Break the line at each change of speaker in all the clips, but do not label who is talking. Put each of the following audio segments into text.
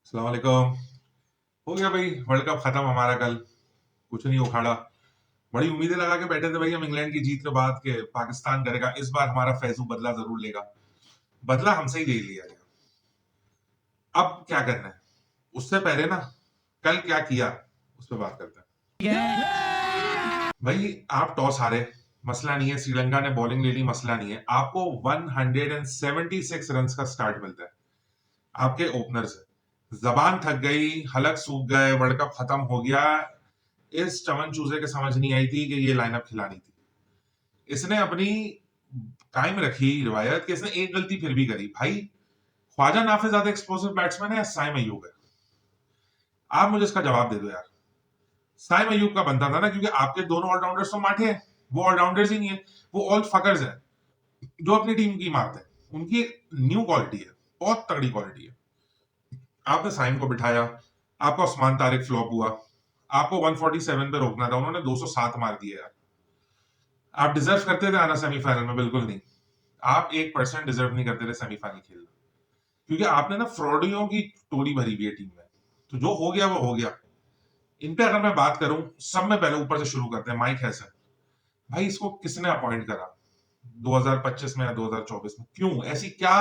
अस्सलाम वालेकुम। हो गया भाई, वर्ल्ड कप खत्म हमारा कल। कुछ नहीं उखाड़ा। बड़ी उम्मीदें लगा के बैठे थे भाई हम इंग्लैंड की जीत के बाद के पाकिस्तान करेगा इस बार हमारा फैजू बदला जरूर लेगा। बदला हमसे ही ले लिया गया। अब क्या करना है उससे पहले ना, कल क्या किया उस पर बात करते हैं। भाई आप टॉस हारे, मसला नहीं है। श्रीलंका ने बॉलिंग ले ली, मसला नहीं है। आपको 176 रन का स्टार्ट मिलता है आपके ओपनर से। जबान थक गई, हलक सूख गए, वर्ल्ड कप खत्म हो गया। इस चमन चूजे के समझ नहीं आई थी कि ये लाइनअप खिलानी थी। इसने अपनी कायम रखी रिवायत कि इसने एक गलती फिर भी करी। भाई ख्वाजा नाफे ज्यादा एक्सप्लोसिव बैट्समैन है या साइम अयूब है? आप मुझे इसका जवाब दे दो यार। साइम अयूब का बनता था ना, क्योंकि आपके दोनों ऑलराउंडर्स तो माठे हैं। वो ऑलराउंडर्स ही नहीं है, वो ऑल फकर्स हैं जो अपनी टीम की मारते हैं। उनकी न्यू क्वालिटी है, बहुत तगड़ी क्वालिटी है। आपने साइम को बिठाया, आपका उस्मान तारिक फ्लॉप हुआ। आपको 147 पे रोकना था, उन्होंने 207 मार दिए यार। आप डिजर्व करते थे आना सेमीफाइनल में? बिल्कुल नहीं। आप 1% डिजर्व नहीं करते थे सेमीफाइनल खेलना, क्योंकि आपने ना फ्रॉडियों की टोली भरी हुई है टीम में। तो जो हो गया वो हो गया। इन पे अगर मैं बात करूं, सब में पहले ऊपर से शुरू करते हैं। माइक हैसन, भाई इसको किसने अपॉइंट करा 2025 में या 2024 में? क्यों ऐसी क्या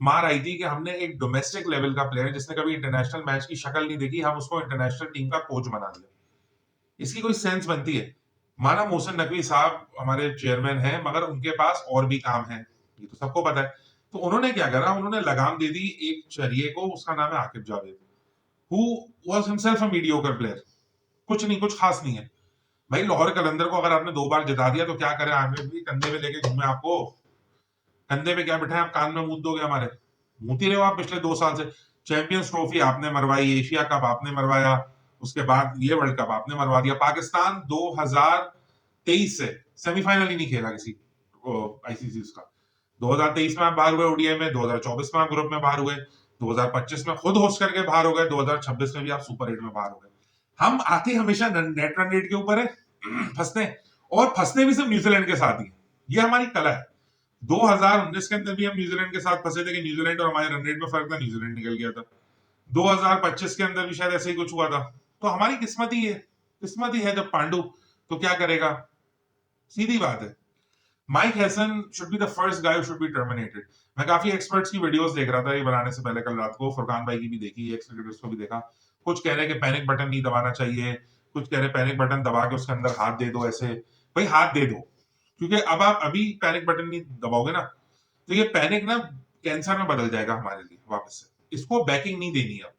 मार आई थी कि हमने एक डोमेस्टिक लेवल का प्लेयर जिसने कभी इंटरनेशनल मैच की शक्ल नहीं देखी, हम उसको इंटरनेशनल टीम का कोच बना दिया? इसकी कोई सेंस बनती है? माना मोहसिन नकवी साहब हमारे चेयरमैन हैं, मगर उनके पास और भी काम है, ये तो सबको पता है। तो उन्होंने क्या करा, उन्होंने लगाम दे दी एक चरिए को, उसका नाम है Aqib Javed, who was himself a mediocre player. कुछ नहीं, कुछ खास नहीं है। भाई लाहौर कलंदर को अगर आपने 2 बार जिता दिया तो क्या करें? आगे भी कंधे में लेके घूमे आपको? कंधे पे क्या बिठाए, आप कान में मूत दोगे हमारे? मूती रहे हो आप पिछले 2 साल से। चैंपियंस ट्रॉफी आपने मरवाई, एशिया कप आपने मरवाया, उसके बाद ये वर्ल्ड कप आपने मरवा दिया। पाकिस्तान 2023 से सेमीफाइनल ही नहीं खेला किसी आईसीसी का। 2023 में आप बाहर हुए ओडीआई में, 2024 में आप ग्रुप में बाहर हुए, 2025 में खुद होस्ट करके बाहर हो गए, 2026 में भी आप सुपर 8 में बाहर हो गए। हम आते हमेशा नेट रन रेट के ऊपर है, फंसते हैं, और फंसते भी सिर्फ न्यूजीलैंड के साथ ही। ये हमारी कला है। 2019 के अंदर भी हम न्यूजीलैंड के साथ फंसे थे कि न्यूजीलैंड और हमारे रन रेट में फर्क था, न्यूजीलैंड निकल गया था। 2025 के अंदर भी शायद ऐसे ही कुछ हुआ था। तो हमारी किस्मत ही है, किस्मत ही है जब पांडु, तो क्या करेगा? सीधी बात है। Mic Hesson should be the first guy should be terminated. मैं काफी एक्सपर्ट्स की वीडियोस देख रहा था ये बनाने से पहले कल रात को, फुरकान भाई की भी देखी, एक्स क्रिकेटर्स को भी देखा। कुछ कह रहे कि पैनिक बटन नहीं दबाना चाहिए, कुछ कह रहे पैनिक बटन दबा के उसके अंदर हाथ दे दो ऐसे। भाई हाथ दे दो, क्योंकि अब आप अभी पैनिक बटन नहीं दबाओगे ना, तो ये पैनिक ना कैंसर में बदल जाएगा हमारे लिए वापस से। इसको बैकिंग नहीं देनी है।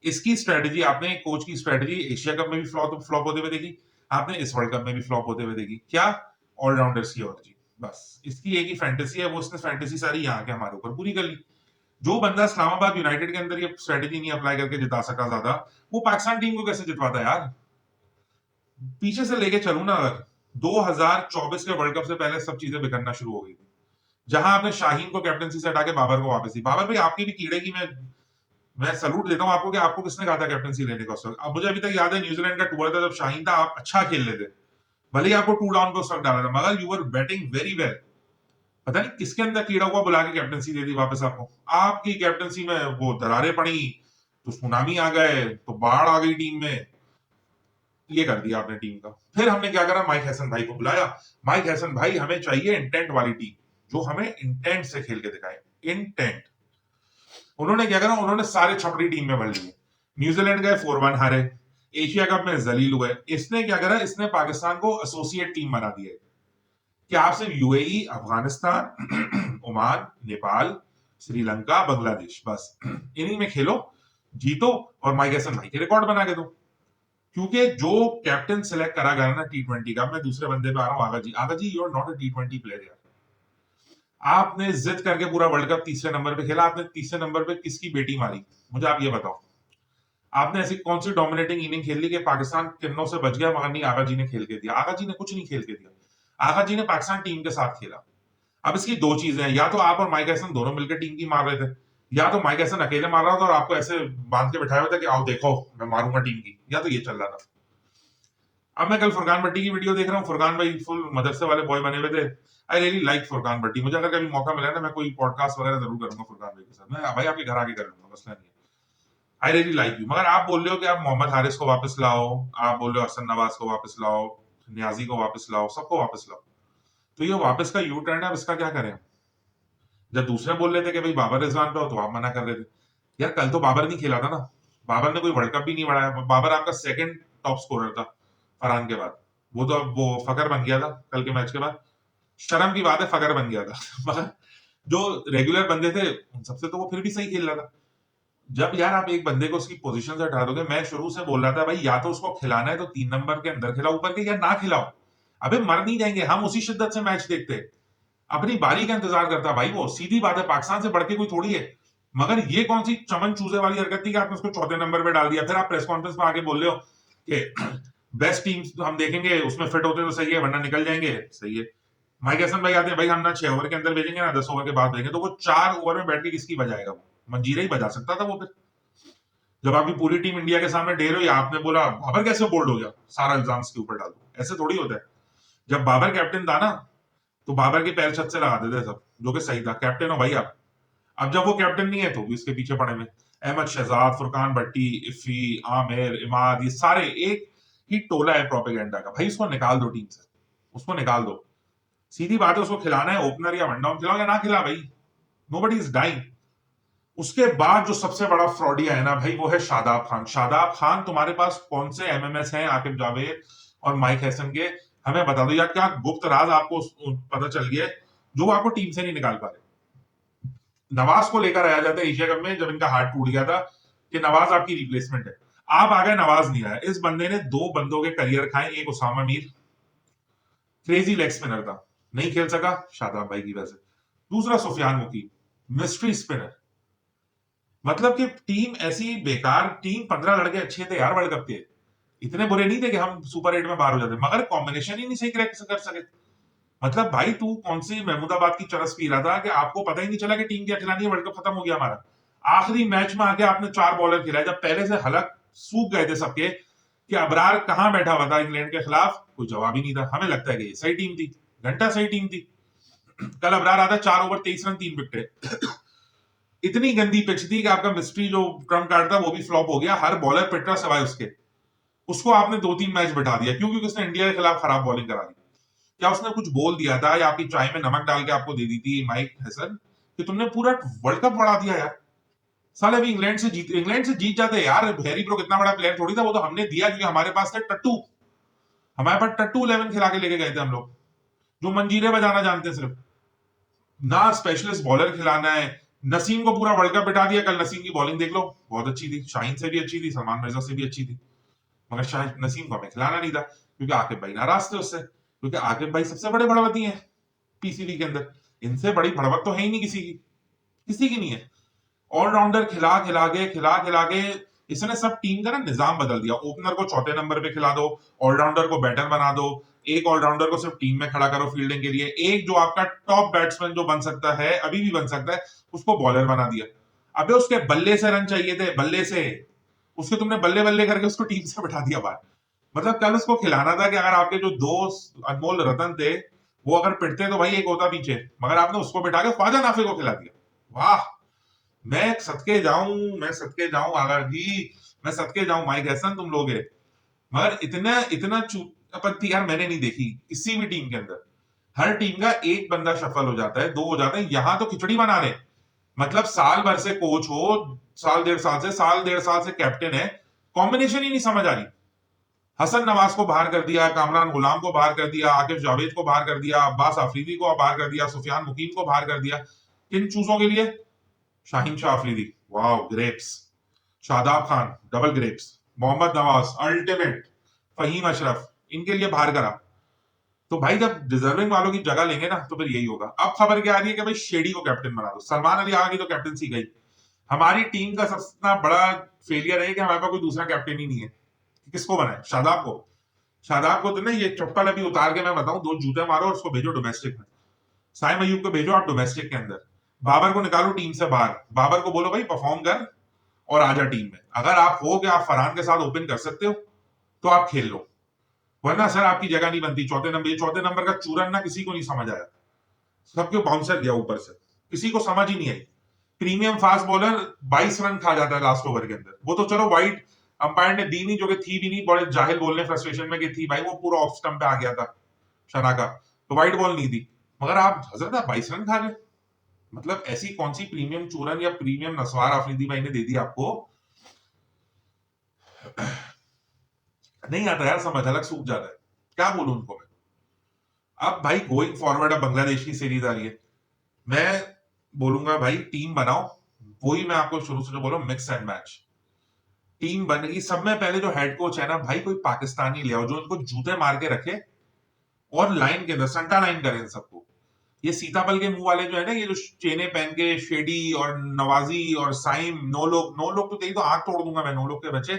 इसकी स्ट्रेटेजी आपने कोच की स्ट्रेटेजी एशिया कप में भी फ्लॉप होते हुए देखी, आपने इस वर्ल्ड कप में भी फ्लॉप होते हुए देखी। क्या? ऑलराउंडर्स की और जी, बस इसकी एक ही फैंटेसी है, वो उसने फैंटेसी सारी यहाँ के हमारे ऊपर पूरी कर ली। जो बंदा इस्लामाबाद यूनाइटेड के अंदर ये स्ट्रेटेजी नहीं अप्लाई करके जिता सका ज्यादा, वो पाकिस्तान टीम को कैसे जितवाता यार? पीछे से लेके चलू ना, अगर 2024 के वर्ल्ड कप से पहले सब चीजें बिगड़ना शुरू हो गई थी, जहां आपने शाहीन को कैप्टनसी से हटा के बाबर को वापस दी। बाबर भाई आपकी भी कीड़े की मैं सलूट देता हूं आपको कि आपको किसने कहा था कैप्टनसी लेने का उस वक्त? अब मुझे अभी तक याद है न्यूजीलैंड का टूर था जब शाहीन था, आप अच्छा खेल लेते, भले ही आपको 2 डाउन पे उस वक्त डाला था, मगर you were batting very well. पता नहीं किसके अंदर कीड़ा हुआ, बुला के कैप्टनसी दे दी वापस आपको। आपकी कैप्टनसी में वो दरारें पड़ी, तो सुनामी आ गए, तो बाढ़ आ गई टीम में। ये कर दिया आपने टीम का। फिर हमने क्या करा, माइक हैसन भाई को बुलाया। माइक हैसन भाई, हमें चाहिए इंटेंट वाली टीम, जो हमें इंटेंट से खेल के दिखाए। इंटेंट। उन्होंने क्या करा, उन्होंने सारे छपड़ी टीम में भर लिए। न्यूजीलैंड गए 4-1 हारे, एशिया कप में जलील हुए। इसने क्या करा, इसने पाकिस्तान को एसोसिएट टीम बना दिया कि आप सिर्फ यूएई, अफगानिस्तान, ओमान, नेपाल, श्रीलंका, बांग्लादेश, बस इन्हीं में खेलो, जीतो, और माइक हैसन भाई के रिकॉर्ड बना के दो। क्योंकि जो कैप्टन सिलेक्ट करा गया ना T20 का, मैं दूसरे बंदे पे आ रहा हूँ, Agha ji. Agha ji, you are not a T20 player यार। आपने जिद करके पूरा वर्ल्ड कप तीसरे नंबर पे खेला। आपने तीसरे नंबर पे किसकी बेटी मारी? मुझे आप ये बताओ। आपने ऐसी कौन सी डोमिनेटिंग इनिंग खेल ली कि पाकिस्तान किन्नों से बच गया, मगर नहीं, आगा जी ने खेल के दिया। आगा जी ने कुछ नहीं खेल के दिया, आगा जी ने पाकिस्तान टीम के साथ खेला। अब इसकी दो चीजें हैं, या तो आप और माइक हैसन दोनों मिलकर टीम की मार रहे थे, या तो माइक हैसन अकेले मार रहा था और आपको ऐसे बांध के बैठाया हुआ था कि आओ देखो मैं मारूंगा टीम की, या तो ये चल रहा था। अब मैं कल फुरकान भट्टी की वीडियो देख रहा हूँ, फुरकान भाई फुल मदरसे वाले बॉय बने हुए थे। आई रियली लाइक फुरकान भट्टी। मुझे अगर कभी मौका मिला ना, मैं कोई पॉडकास्ट वगैरह जरूर करूंगा फुरकान भाई के साथ। मैं भाई आपके घर आके कर लूंगा, मसला नहीं है। आई रियली लाइक यू, मगर आप बोल रहे हो कि आप मोहम्मद हारिस को वापस लाओ, आप बोल रहे हो हसन नवाज को वापस लाओ, न्याजी को वापस लाओ, सबको वापस लाओ, तो ये वापस का यू टर्न है, अब इसका क्या करें? जब दूसरे बोल रहे थे कि भाई बाबर रिजवान पे हो, तो आप मना कर रहे थे। यार कल तो बाबर नहीं खेला था ना, बाबर ने कोई वर्ल्ड कप भी नहीं बढ़ाया, बाबर आपका सेकंड टॉप स्कोरर था फरहान के बाद। वो तो अब वो फकर बन गया था कल के मैच के बाद, शर्म की बात है, फकर बन गया था मगर जो रेगुलर बंदे थे उन सबसे तो वो फिर भी सही खेल रहा था। जब यार आप एक बंदे को उसकी पोजीशन से हटा दोगे, मैं शुरू से बोल रहा था भाई या तो उसको खिलाना है तो 3 नंबर के अंदर खिलाओ ऊपर के, या ना खिलाओ। अबे मर नहीं जाएंगे हम उसी शिद्दत से मैच देखते, अपनी बारी का इंतजार करता भाई, वो सीधी बात है, पाकिस्तान से बढ़ के कोई थोड़ी है। मगर ये कौन सी चमन चूजे वाली हरकत थी कि आपने उसको चौथे नंबर पे डाल दिया, फिर आप प्रेस कॉन्फ्रेंस में आके बोल रहे हो कि बेस्ट टीम हम देखेंगे, उसमें फिट होते तो सही है वरना निकल जाएंगे, सही है। माइक हसन भाई आते हैं, भाई हम ना 6 ओवर के अंदर भेजेंगे ना 10 ओवर के बाद भेजेंगे, तो वो 4 ओवर में बैठ के किसकी बजाएगा? वो मंजीरा ही बजा सकता था वो। फिर जब आपकी पूरी टीम इंडिया के सामने ढेर हुई, आपने बोला बाबर कैसे बोल्ड हो गया, सारा इल्जाम इसके ऊपर डाल दो, ऐसे थोड़ी होता है। जब बाबर कैप्टन था ना, तो बाबर के पैर छत से लगा देते सब, जो कि सही था, कैप्टन हो भाई आप। अब जब वो कैप्टन नहीं है तो भी इसके पीछे पड़े में अहमद शहजाद, फुरकान भट्टी, इफी, आमिर, इमाद, ये सारे एक ही टोला है प्रोपेगेंडा का। भाई उसको निकाल दो टीम से, उसको निकाल दो, सीधी बात है, उसको खिलाना है ओपनर या वन डाउन खिलाओ या ना खिला भाई, नोबडी इज डाइंग। उसके बाद जो सबसे बड़ा फ्रॉडिया है ना भाई, वो है शादाब खान। शादाब खान तुम्हारे पास कौन से एमएमएस हैं आकिब जावेद और माइक हैसन के, हमें बता दो यार, क्या गुप्त राज आपको पता चल गया जो आपको टीम से नहीं निकाल पा रहे? नवाज को लेकर आया जाता है एशिया कप में जब इनका हार्ट टूट गया था कि नवाज आपकी रिप्लेसमेंट है, आप आ गए, नवाज नहीं आया। इस बंदे ने 2 बंदों के करियर खाए, एक Usama Mir crazy leg spinner था, नहीं खेल सका शादाब भाई की वजह से, दूसरा सुफियान मुकीम मिस्ट्री स्पिनर। मतलब कि टीम ऐसी बेकार, टीम 15 लड़के अच्छे थे यार वर्ल्ड कप के, इतने बुरे नहीं थे कि हम सुपर 8 में बाहर हो जाते, मगर कॉम्बिनेशन ही नहीं सही क्रैक कर सके। मतलब भाई तू कौन सी महमूदाबाद की चरस पी रहा था कि आपको पता ही नहीं चला कि टीम क्या खिलानी है, वर्ल्ड कप खत्म हो गया हमारा। आखिरी मैच में आके आपने 4 बॉलर खिलाए, जब पहले से हलक सूख गए थे सबके कि अबरार कहां बैठा हुआ था इंग्लैंड के खिलाफ, कोई जवाब ही नहीं था। हमें लगता है कि ये सही टीम थी, घंटा सही टीम थी। कल अबरार आता 4 ओवर 23 रन 3 विकेट इतनी गंदी पिच थी कि आपका मिस्ट्री जो ट्रम्प कार्ड था वो भी फ्लॉप हो गया, हर बॉलर पिट रहा सवाए उसके। उसको आपने 2-3 मैच बिठा दिया, क्यों? क्योंकि उसने इंडिया के खिलाफ खराब बॉलिंग करा दी। क्या उसने कुछ बोल दिया था या आपकी चाय में नमक डाल के आपको दे दी थी माइक हैसन कि तुमने पूरा वर्ल्ड कप बढ़ा दिया यार? साले अभी इंग्लैंड से जीत जाते यार। हैरी ब्रूक इतना बड़ा प्लेयर थोड़ी था, वो तो हमने दिया क्योंकि हमारे पास थे टट्टू, हमारे पास टट्टू 11 खिला के लेके गए थे हम लोग, जो मंजीरे बजाना जानते हैं सिर्फ, ना स्पेशलिस्ट बॉलर खिलाना है। नसीम को पूरा वर्ल्ड कप बिठा दिया, कल नसीम की बॉलिंग देख लो, बहुत अच्छी थी, शाहीन से भी अच्छी थी, सलमान मिर्जा से भी अच्छी थी, मगर शायद नसीम को हमें खिलाना नहीं था क्योंकि आकिब भाई नाराज थे उससे, क्योंकि आकिब भाई सबसे बड़े बड़वती हैं पीसीबी के अंदर, इनसे बड़ी भड़वत तो है ही नहीं किसी की, किसी की नहीं है। ऑलराउंडर खिला खिला के इसने सब टीम का ना निजाम बदल दिया। ओपनर को चौथे नंबर पे खिला दो, ऑलराउंडर को बैटर बना दो, एक ऑलराउंडर को सिर्फ टीम में खड़ा करो फील्डिंग के लिए, एक जो आपका टॉप बैट्समैन जो बन सकता है, अभी भी बन सकता है, उसको बॉलर बना दिया। अबे उसके बल्ले से रन चाहिए थे, बल्ले से, उसके तुमने बल्ले बल्ले करके उसको टीम से बैठा दिया बाहर। मतलब कल उसको खिलाना था कि अगर आपके जो 2 अनमोल रतन थे वो अगर पिटते तो भाई एक होता पीछे, मगर आपने उसको बिठा के ख्वाजा नाफे को खिला दिया। वाह, मैं सदके जाऊं आगा जी, मैं सदके जाऊं माइक हैसन, तुम लोग मगर इतना इतना चूपंती यार मैंने नहीं देखी किसी भी टीम के अंदर। हर टीम का एक बंदा सफल हो जाता है, 2 हो जाते हैं, यहां तो खिचड़ी बना रहे। मतलब साल भर से कोच हो, साल डेढ़ साल से कैप्टन है, कॉम्बिनेशन ही नहीं समझ आ रही। हसन नवाज को बाहर कर दिया, कामरान गुलाम को बाहर कर दिया, आकिब जावेद को बाहर कर दिया, अब्बास आफरीदी को बाहर कर दिया, सुफियान मुकीम को बाहर कर दिया। किन चूजों के लिए? Shaheen Shah Afridi, wow grapes, Shadab Khan double grapes, Mohammad Nawaz ultimate, Faheem Ashraf, इनके लिए बाहर करा। तो भाई जब डिजर्विंग वालों की जगह लेंगे ना तो फिर यही होगा। अब खबर क्या आ रही है कि भाई शेडी को कैप्टन बना दो, सलमान अली आ गई तो कैप्टनसी गई। हमारी टीम का सबसे बड़ा फेलियर है कि हमारे पास कोई दूसरा कैप्टन ही नहीं है। किसको बनाए? शादाब को। शादाब को तो ना ये चप्पल अभी उतार के मैं बताऊं, 2 जूते मारो और उसको भेजो डोमेस्टिक में, साइम अयूब को भेजो आप डोमेस्टिक के अंदर, बाबर को निकालो टीम से बाहर, बाबर को बोलो भाई परफॉर्म कर और आजा टीम में। अगर आप हो कि आप फरहान के साथ ओपन कर सकते हो तो आप खेल लो, वरना सर आपकी जगह नहीं बनती चौथे नंबर। ये चौथे नंबर का चूरन ना किसी को नहीं समझ आया, सबके बाउंसर गया ऊपर से, किसी को समझ ही नहीं आई। प्रीमियम फास्ट बॉलर 22 रन खा जाता है लास्ट ओवर के अंदर। वो तो चलो वाइड अंपायर ने दी नहीं, जो कि थी भी नहीं, बड़े जाहिल बोलने फ्रस्ट्रेशन में कि थी भाई, वो पूरा ऑफ स्टंप पे आ गया था शना का, तो वाइड बॉल नहीं दी। मगर आप हजरत आप 22 रन खा गए, मतलब ऐसी कौन सी प्रीमियम चूरन या प्रीमियम नसवार आफरीदी भाई ने दे दी आपको? नहीं आता यार समझ, अलग सूख जाता है, क्या बोलूं उनको मैं। अब भाई गोइंग फॉरवर्ड, अब बांग्लादेश की सीरीज आ रही है, मैं बोलूंगा भाई टीम बनाओ, वही मैं आपको शुरू से जो बोला, मिक्स एंड मैच टीम बनेगी। सब में पहले जो हेड कोच है ना भाई, कोई पाकिस्तानी ले आओ जो इनको जूते मार के रखे, और लाइन के अंदर संटा लाइन करें इन सबको। ये सीताफल के मुंह वाले जो है ना, ये जो चेने पहन के शेडी और नवाजी और साइम, नो लोग तो तेरी तो आंख तोड़ दूंगा मैं, नो लोग के बच्चे।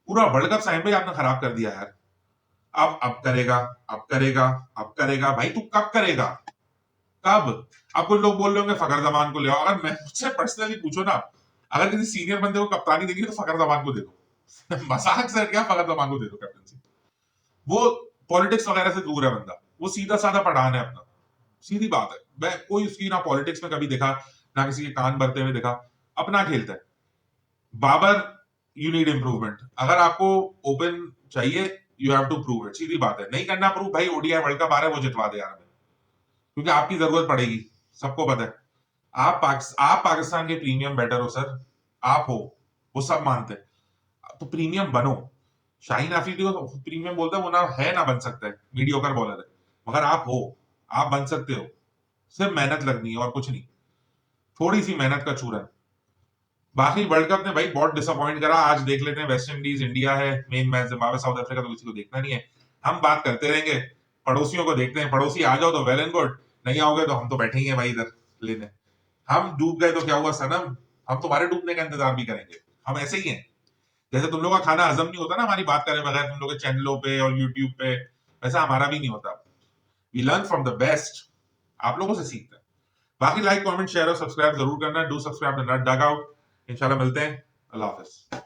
पूरा वर्ल्ड कप साइम भाई आपने खराब कर दिया यार। अब करेगा, अब करेगा, अब करेगा भाई, तू कब करेगा, कब? अब कुछ लोग बोल रहे होंगे फकर जमान को ले आओ। अगर मैं मुझसे पर्सनली पूछो ना, अगर किसी सीनियर बंदे को कप्तानी देगी तो फकर जमान को दे दो। मजाक से क्या, फकर जमान को दे दो कैप्टनसी। वो पॉलिटिक्स वगैरह से दूर है बंदा, वो सीधा साधा पठान है अपना, सीधी बात है। मैं कोई उसकी ना पॉलिटिक्स में कभी देखा, ना किसी के कान भरते हुए देखा, अपना खेलता है। बाबर, यू नीड इंप्रूवमेंट, अगर आपको ओपन चाहिए you have to prove it, सीधी बात है। नहीं करना प्रूव भाई, ओडीआई वर्ल्ड कप आ रहा है, वो जितवा दे यार हमें, क्योंकि आपकी जरूरत पड़ेगी, सबको पता है। आप पाकिस्तान के प्रीमियम बैटर हो सर, आप हो, वो सब मानते हैं, तो प्रीमियम बनो। शाहीन अफरीदी को तो प्रीमियम बोलता है, वो ना है ना बन सकता है, मीडियोकर बॉलर है, मगर आप हो, आप बन सकते हो। सिर्फ मेहनत लगनी है और कुछ नहीं, थोड़ी सी मेहनत का चूरन। बाकी वर्ल्ड कप ने भाई बहुत डिसअपॉइंट करा। आज देख लेते हैं, वेस्ट इंडीज इंडिया है main match, Zimbabwe south Africa तो किसी को देखना नहीं है। हम बात करते रहेंगे, पड़ोसियों को देखते हैं, पड़ोसी आ जाओ तो वेल एंड गुड, नहीं आओगे तो हम तो बैठे ही हैं भाई इधर लेने। हम डूब गए तो क्या हुआ सनम, हम तुम्हारे डूबने का इंतजार भी करेंगे, हम ऐसे ही हैं। जैसे तुम लोग का खाना हजम नहीं होता ना हमारी बात करे बगैर तुम लोग के चैनलों पे और यूट्यूब पे, वैसा हमारा भी नहीं होता। We learn from the best, आप लोगों से सीखते हैं। बाकी लाइक कमेंट शेयर और सब्सक्राइब जरूर करना, do subscribe the nut dug out. इंशाल्लाह मिलते हैं, अल्लाह हाफिज।